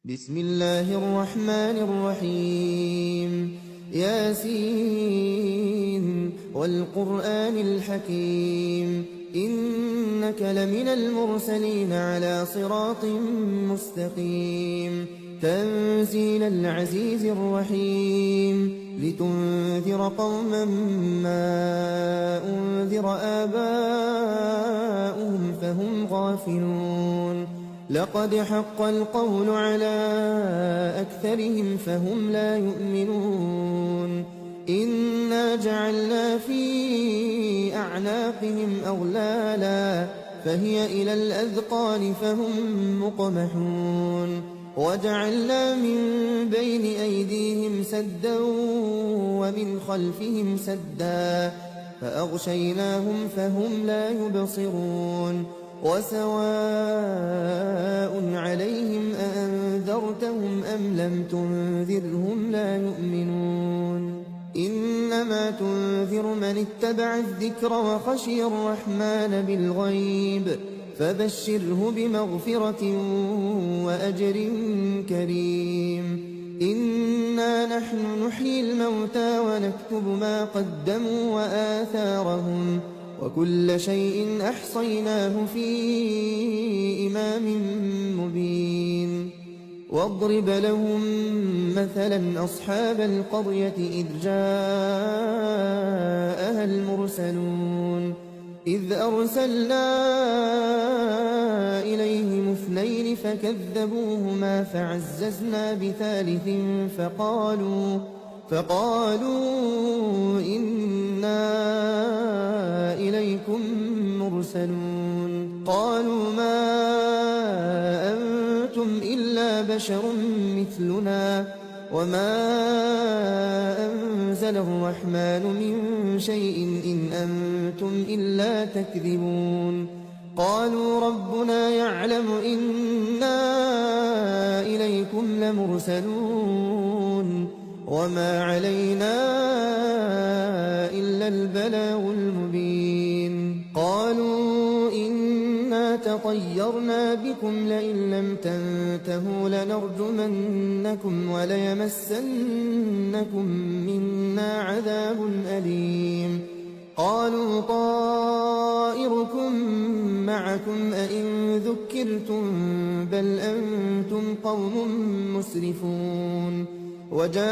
بسم الله الرحمن الرحيم ياسين والقرآن الحكيم إنك لمن المرسلين على صراط مستقيم تنزيل العزيز الرحيم لتنذر قوما ما أنذر آباؤهم فهم غافلون لقد حق القول على أكثرهم فهم لا يؤمنون إنا جعلنا في أعناقهم أغلالا فهي إلى الأذقان فهم مقمحون وجعلنا من بين أيديهم سدا ومن خلفهم سدا فأغشيناهم فهم لا يبصرون وسواء عليهم أأنذرتهم أم لم تنذرهم لا يؤمنون إنما تنذر من اتبع الذكر وخشي الرحمن بالغيب فبشره بمغفرة وأجر كريم إنا نحن نحيي الموتى ونكتب ما قدموا وآثارهم وكل شيء أحصيناه في إمام مبين واضرب لهم مثلا أصحاب القرية إذ جاءها المرسلون إذ أرسلنا إليهم اثنين فكذبوهما فعززنا بثالث فقالوا إنا إليكم مرسلون قالوا ما أنتم إلا بشر مثلنا وما أنزل الرحمن من شيء إن أنتم إلا تكذبون قالوا ربنا يعلم إنا إليكم لمرسلون وما علينا إلا البلاغ المبين قالوا إنا تطيرنا بكم لئن لم تنتهوا لنرجمنكم وليمسنكم منا عذاب أليم قالوا طائركم معكم أئن ذكرتم بل أنتم قوم مسرفون وجاء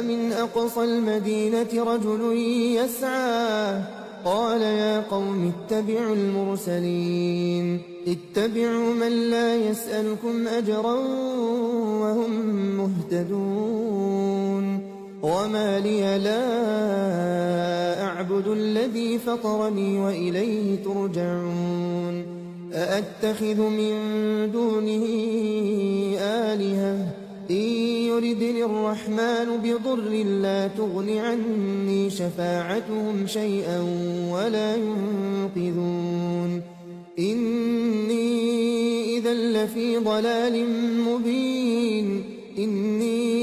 من أقصى المدينة رجل يسعى قال يا قوم اتبعوا المرسلين اتبعوا من لا يسألكم أجرا وهم مهتدون وما لي لا أعبد الذي فطرني وإليه ترجعون أأتخذ من دونه آلهة إن يردني الرحمن بضر لا تغن عني شفاعتهم شيئا ولا ينقذون إني إذا لفي ضلال مبين إني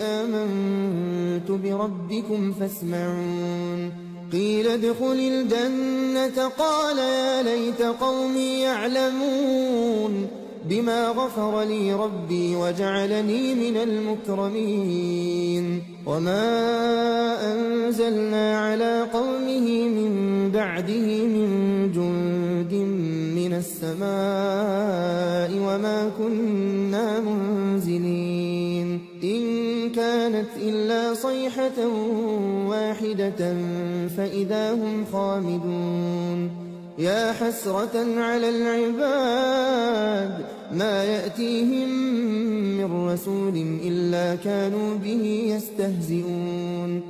آمنت بربكم فاسمعون قيل ادخل الجنة قال يا ليت قومي يعلمون بما غفر لي ربي وجعلني من المكرمين وما أنزلنا على قومه من بعده من جند من السماء وما كنا منزلين إن كانت إلا صيحة واحدة فإذا هم خامدون يا حسرة على العباد ما يأتيهم من رسول إلا كانوا به يستهزئون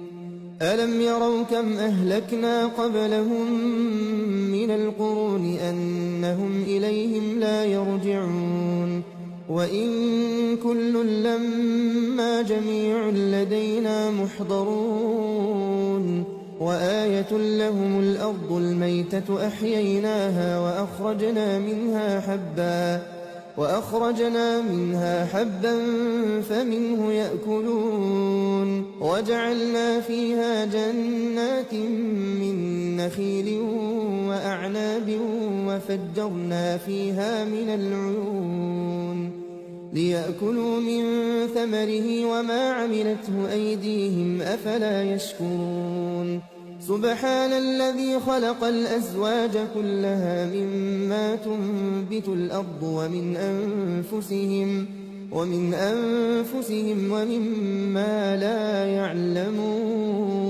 ألم يروا كم أهلكنا قبلهم من القرون أنهم إليهم لا يرجعون وإن كل لما جميع لدينا محضرون وآية لهم الأرض الميتة أحييناها وأخرجنا منها حبا وأخرجنا منها حبا فمنه يأكلون وجعلنا فيها جنات من نخيل وأعناب وفجرنا فيها من العيون ليأكلوا من ثمره وما عملته أيديهم أفلا يشكرون سبحان الذي خلق الأزواج كلها مما تنبت الأرض ومن أنفسهم ومما لا يعلمون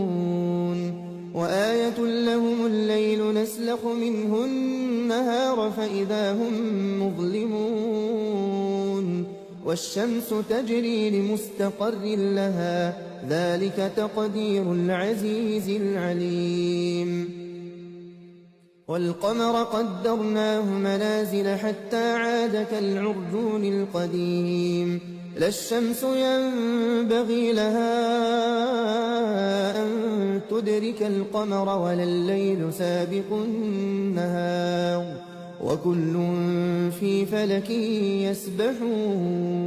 وآية لهم الليل نسلخ منه النهار فإذا هم مظلمون والشمس تجري لمستقر لها ذلك تقدير العزيز العليم والقمر قدرناه منازل حتى عاد كالعرجون القديم لا الشمس ينبغي لها أن تدرك القمر ولا الليل سابق النهار وكل في فلك يسبحون